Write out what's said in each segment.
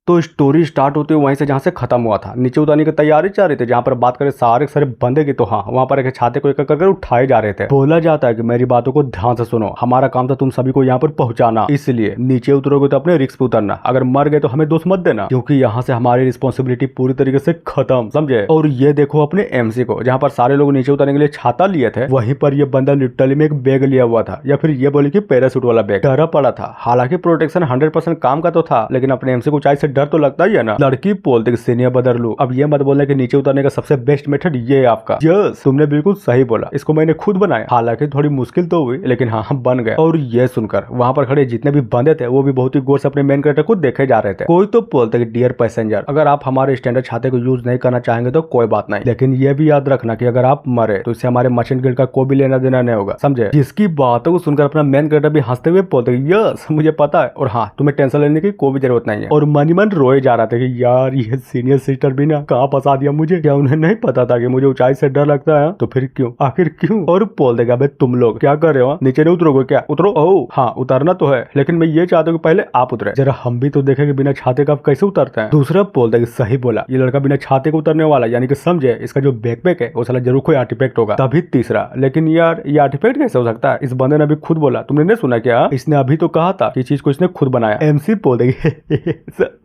तो story start होती है वहीं से जहाँ से खत्म हुआ था। नीचे उतारने की तैयारी चल रही थी। जहाँ पर बात करें सारे बंदे की, तो हाँ वहाँ पर एक छाते को एक करके उठाए जा रहे थे। बोला जाता है कि मेरी बातों को ध्यान से सुनो, हमारा काम था तुम सभी को यहाँ पर पहुंचाना, इसलिए नीचे उतरोगे तो अपने रिस्क पे उतरना, अगर मर गए तो हमें दोष मत देना, क्योंकि यहाँ से हमारी रिस्पॉन्सिबिलिटी पूरी तरीके से खत्म, समझे। और ये देखो अपने एमसी को, जहाँ पर सारे लोग नीचे उतरने के लिए छाता लिए थे, वहीं पर ये बंदा लिटरली में एक बैग लिया हुआ था, या फिर ये बोले कि पैरासूट वाला बैग। डरा पड़ा था। हालांकि प्रोटेक्शन 100% काम का तो था, लेकिन अपने एमसी को ऊंचाई से डर तो लगता ही है ना। लड़की बोलते कि सीनियर बदल लू। अब ये मत बोलना कि नीचे उतरने का सबसे बेस्ट मेथड ये है आपका। यस, तुमने बिल्कुल सही बोला, इसको मैंने खुद बनाया। हालांकि थोड़ी मुश्किल तो हुई, लेकिन हाँ हम बन गए। और ये सुनकर वहां पर खड़े जितने भी बंदे थे वो भी बहुत ही गौर से अपने मेन कैरेक्टर को देखे जा रहे थे। कोई तो बोलते कि डियर पैसेंजर, अगर आप हमारे स्टैंडर्ड छाते को यूज नहीं करना चाहेंगे तो कोई बात नहीं, लेकिन ये भी याद रखना कि अगर आप मरे तो इससे हमारे मर्चेंट गिल्ड का कोई भी लेना देना नहीं होगा, समझे। जिसकी बातों को सुनकर अपना मेन कैरेक्टर भी हंसते हुए बोलते यस मुझे पता है, और हाँ तुम्हें टेंशन लेने की कोई भी जरूरत नहीं है। और मन ही मन रोए जा रहा था कि यार ये सीनियर सिस्टर भी ना कहाँ फंसा दिया मुझे। क्या उन्हें नहीं पता था कि मुझे ऊंचाई से डर लगता है? तो फिर क्यों, आखिर क्यों? और बोल देगा भाई तुम लोग क्या कर रहे हो, नीचे नहीं उतरोगे क्या? उतरो। ओह हाँ उतरना तो है, लेकिन मैं ये चाहता हूँ कि पहले आप उतरे, जरा हम भी तो देखें कि बिना छाते का आप कैसे उतरते हैं। दूसरा बोल देगा सही बोला, ये लड़का बिना छाते को उतरने वाला, यानी कि समझे इसका जो बैकपैक है वो साला जरूर कोई आर्टिफैक्ट होगा। तभी तीसरा, लेकिन यार ये आर्टिफैक्ट कैसे हो सकता है? इस बंदे ने अभी खुद बोला, तुमने नहीं सुना क्या? इसने अभी तो कहा था कि चीज को इसने खुद बनाया। एमसी बोल देगी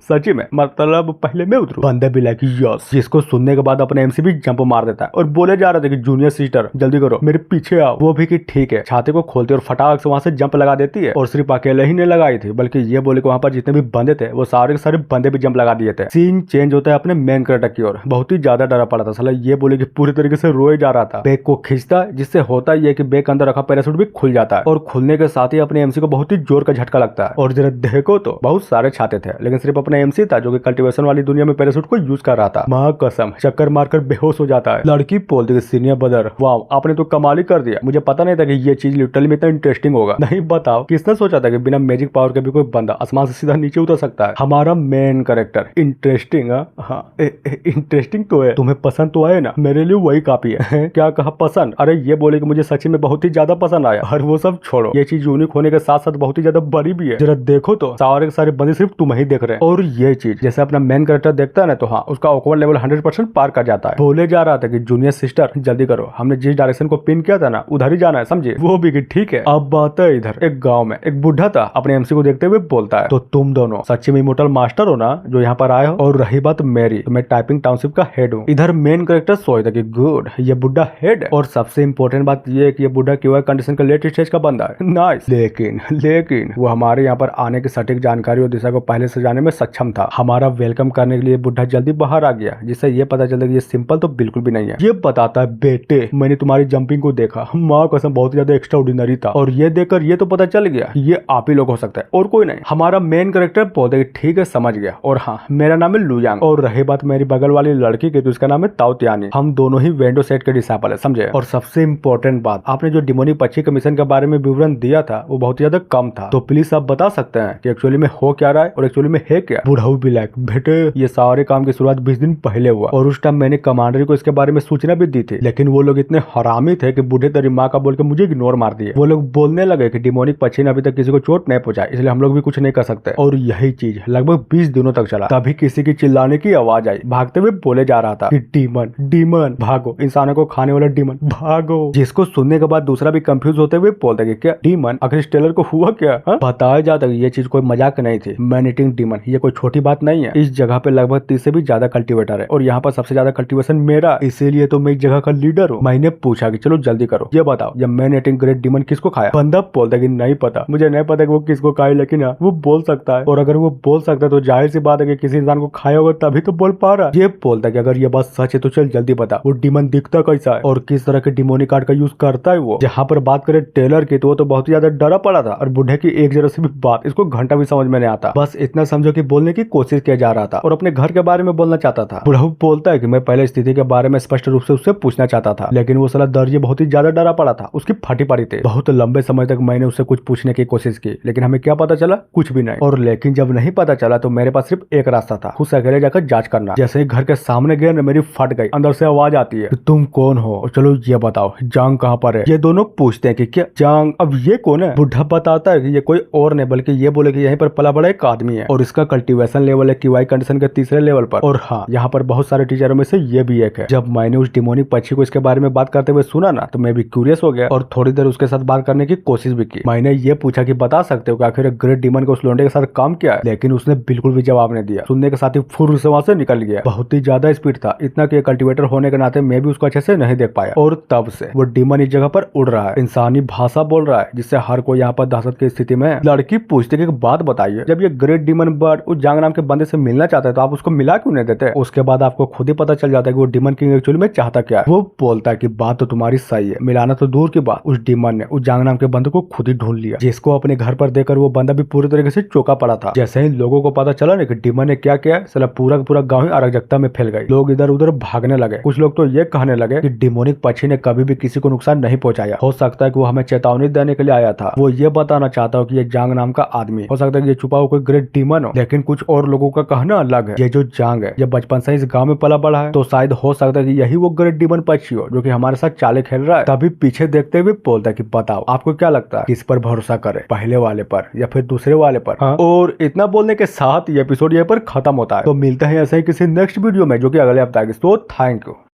सची में, मतलब पहले मैं उतरू? बंदे भी लाइक यस, जिसको सुनने के बाद अपने एमसी भी जंप मार देता है और बोले जा रहा था कि जूनियर सिस्टर जल्दी करो मेरे पीछे आओ। वो भी कि ठीक है, छाते को खोलती और फटाक से वहां से जंप लगा देती है। और सिर्फ अकेले ही नहीं लगाई थी, बल्कि ये बोले कि वहां पर जितने भी बंदे थे वो सारे के सारे बंदे भी जंप लगा दिए थे। सीन चेंज होता है अपने मेन कैरेक्टर की ओर। बहुत ही ज्यादा डरा पड़ा था साला, ये बोले कि पूरी तरीके से रोए जा रहा था। बैग को खींचता, जिससे होता ही है कि बैग के अंदर रखा पैरासूट भी खुल जाता है, और खुलने के साथ ही अपने एमसी को बहुत ही जोर का झटका लगता है। और जरा देखो तो बहुत सारे छाते थे, लेकिन सिर्फ अपना एमसी था जो कि कल्टीवेशन वाली दुनिया में पैरासूट को यूज कर रहा था। मां कसम चक्कर मारकर बेहोश हो जाता है। लड़की बोलती है सीनियर ब्रदर वाह आपने तो कमाल ही कर दिया, मुझे पता नहीं था कि ये चीज लिटरली में इतना इंटरेस्टिंग होगा। नहीं बताओ किसने सोचा था कि बिना मैजिक पावर के भी कोई बंदा आसमान से सीधा नीचे उतर सकता है। हमारा मेन कैरेक्टर इंटरेस्टिंग, हाँ इंटरेस्टिंग तो है, तुम्हें पसंद तो आए ना, मेरे लिए वही काफी है। क्या कहा पसंद? अरे ये बोले कि मुझे सच्ची में बहुत ही ज्यादा पसंद आया। और वो सब छोड़ो, ये चीज यूनिक होने के साथ साथ बहुत ही ज्यादा बड़ी भी है। जरा देखो तो सारे के सारे बंदे सिर्फ तुम ही देख रहे हैं। और ये चीज जैसे अपना मेन कैरेक्टर देखता है ना, तो हाँ उसका ऑकवर्ड लेवल 100% पार कर जाता है। बोले जा रहा था कि जूनियर सिस्टर जल्दी करो, हमने जिस डायरेक्शन को पिन किया था ना उधर ही जाना है, समझे। वो भी कि ठीक है। अब बात है इधर एक गांव में एक बुढ़ा था, अपने एमसी को देखते हुए बोलता है तो तुम दोनों सच्ची में इमोर्टल मास्टर हो ना जो यहाँ पर आए हो? और रही बात मेरी, तो मैं टाइपिंग टाउनशिप का हेड हूँ। इधर मेन कैरेक्टर सोचता कि गुड ये बुढ़ा हेड है। और सबसे इंपॉर्टेंट बात ये है कि ये बुढ़ा क्यों कंडीशन का लेट स्टेज का बंदा है। नाइस। लेकिन वो हमारे यहाँ पर आने की सटीक जानकारी और दिशा को पहले से जाने में सक्षम था। हमारा वेलकम करने के लिए बुढ़ा जल्दी बाहर आ गया, जिससे ये पता चलता कि ये सिंपल तो बिल्कुल भी नहीं है। ये बताता है बेटे मैंने तुम्हारी जंपिंग को देखा, माँ कसम बहुत ज्यादा एक्स्ट्रा ऑर्डिनरी था। और ये देखकर ये तो पता चल गया ये आप ही लोग हो सकता है और कोई नहीं। हमारा मेन कैरेक्टर बोलते ठीक है समझ गया, और हाँ मेरा नाम है लुयांग। और रही बात मेरी बगल वाली लड़की की, तो इसका नाम है ताओतियानी। हम दोनों ही वेंडो सेट के डिसाइपल है, समझे। और सबसे इंपॉर्टेंट बात, आपने जो डिमोनिक पक्षी के मिशन के बारे में विवरण दिया था वो बहुत ज्यादा कम था, तो प्लीज आप बता सकते हैं कि एक्चुअली में हो क्या रहा है और एक्चुअली में है क्या? बुढ़ाऊ भी लाइक बेटे ये सारे काम की शुरुआत 20 दिन पहले हुआ, और उस टाइम मैंने कमांडर को इसके बारे में सूचना भी दी थी, लेकिन वो लोग इतने हरामी थे कि बूढ़े तेरी माँ का बोल के मुझे इग्नोर मार दिए। वो लोग बोलने लगे कि डिमोनिक पक्षी ने अभी तक किसी को चोट नहीं पहुंचाई, इसलिए हम लोग भी कुछ नहीं कर सकते। और यही चीज लगभग 20 दिनों तक चला। तभी किसी की चिल्लाने की आवाज आई, भागते हुए बोले जा रहा था कि डीमन डीमन भागो, इंसानों को खाने वाला डीमन भागो। जिसको सुनने के बाद दूसरा भी कंफ्यूज होते हुए बोलते कि क्या डीमन, आखिर इस टेलर को हुआ क्या? बताया जाता कि ये चीज कोई मजाक नहीं थी। मैन ईटिंग डीमन ये कोई छोटी बात नहीं है। इस जगह पे लगभग 30 से भी ज्यादा कल्टीवेटर है, और यहाँ पर सबसे ज्यादा कल्टीवेशन मेरा, इसीलिए तो मैं इस जगह का लीडर हूँ। मैंने पूछा कि चलो जल्दी करो, ये बताओ ये मैन ईटिंग ग्रेट डीमन किसको खाया? बंदा बोलता कि नहीं पता, मुझे नहीं पता कि वो किसको खाए, लेकिन वो बोल सकता है, और अगर वो बोल सकता है तो जाहिर सी बात है कि किसी इंसान को खाया होगा तभी तो बोल पा रहा है। ये बोलता है कि अगर ये बात सच है तो चल जल्दी बता, वो डीमन दिखता कैसा है और किस तरह के डिमोनिक कार्ड का यूज करता है वो। जहाँ पर बात करें टेलर की, तो वो तो बहुत ही ज्यादा डरा पड़ा था, और बुढ़े की एक जरा से भी बात इसको घंटा भी समझ में नहीं आता। बस इतना समझो कि बोलने की कोशिश किया जा रहा था और अपने घर के बारे में बोलना चाहता था। बुढ़ा बोलता है कि मैं पहले स्थिति के बारे में स्पष्ट रूप से उससे पूछना चाहता था, लेकिन वो साला दर्जी बहुत ही ज्यादा डरा पड़ा था, उसकी फटी पड़ी थी। बहुत लंबे समय तक मैंने उससे कुछ पूछने की कोशिश की, लेकिन हमें क्या पता चला? कुछ भी नहीं। और लेकिन जब नहीं पता चला तो मेरे पास सिर्फ एक रास्ता था, खुद से अकेले जाकर जांच करना। जैसे ही घर के सामने गया ना, मेरी फट गई। अंदर से आवाज आती है, तुम कौन हो और चलो ये बताओ जांग कहाँ पर है? ये दोनों पूछते हैं कि क्या जांग, अब ये कौन है? बुढ़ा बताता है कि ये कोई और नहीं बल्कि ये बोले कि यहीं पर पला बड़ा एक आदमी है, और इसका मोटिवेशन लेवल है QI कंडीशन के तीसरे लेवल पर। और हाँ, यहाँ पर बहुत सारे टीचरों में से ये भी एक है। जब मैंने उस डिमोनिक पक्षी को इसके बारे में बात करते हुए सुना ना, तो मैं भी क्यूरियस हो गया और थोड़ी देर उसके साथ बात करने की कोशिश भी की। मैंने ये पूछा कि बता सकते हो कि आखिर ग्रेट डीमन को उस लोंडे के साथ काम किया है, लेकिन उसने बिल्कुल भी जवाब नहीं दिया। सुनने के साथ ही फुर्र से वहां से निकल गया। बहुत ही ज्यादा स्पीड था, इतना कि कल्टीवेटर होने के नाते मैं भी उसको अच्छे से नहीं देख पाया। और तब से वो डीमन इस जगह पर उड़ रहा है, इंसानी भाषा बोल रहा है, जिससे हर कोई यहाँ पर दहशत की स्थिति में। लड़की पूछती कि बात बताइए, जब ये ग्रेट डीमन बर्ड उस जांग नाम के बंदे से मिलना चाहता है तो आप उसको मिला क्यों नहीं देते? उसके बाद आपको खुद ही पता चल जाता है कि वो डीमन किंग एक्चुअली में चाहता क्या है। वो बोलता है कि बात तो तुम्हारी सही है, मिलाना तो दूर की बात, उस डीमन ने उस जांग नाम के बंदे को खुद ही ढूंढ लिया, जिसको अपने घर पर देकर वो बंदा भी पूरी तरीके से चौंका पड़ा था। जैसे ही लोगों को पता चला ना कि डीमन ने क्या किया, साला पूरा का पूरा गांव ही अराजकता में फैल गई। लोग इधर उधर भागने लगे। कुछ लोग तो ये कहने लगे कि डिमोनिक पक्षी ने कभी भी किसी को नुकसान नहीं पहुंचाया। हो सकता है कि वो हमें चेतावनी देने के लिए आया था। वो ये बताना चाहता हो कि ये जांग नाम का आदमी, हो सकता है कि ये छुपा हुआ कोई ग्रेट डीमन हो। लेकिन कुछ और लोगों का कहना अलग है। ये जो जांग है, ये बचपन से इस गांव में पला बड़ा है, तो शायद हो सकता है कि यही वो ग्रेट डीमन पक्षी हो जो कि हमारे साथ चाले खेल रहा है। तभी पीछे देखते हुए बोलता है कि बताओ आपको क्या लगता है, किस पर भरोसा करे, पहले वाले पर या फिर दूसरे वाले पर? हाँ? और इतना बोलने के साथ ये एपिसोड यहाँ पर खत्म होता है। तो मिलते हैं ऐसे ही किसी नेक्स्ट वीडियो में जो कि अगले हफ्ते आएगी। तो थैंक यू।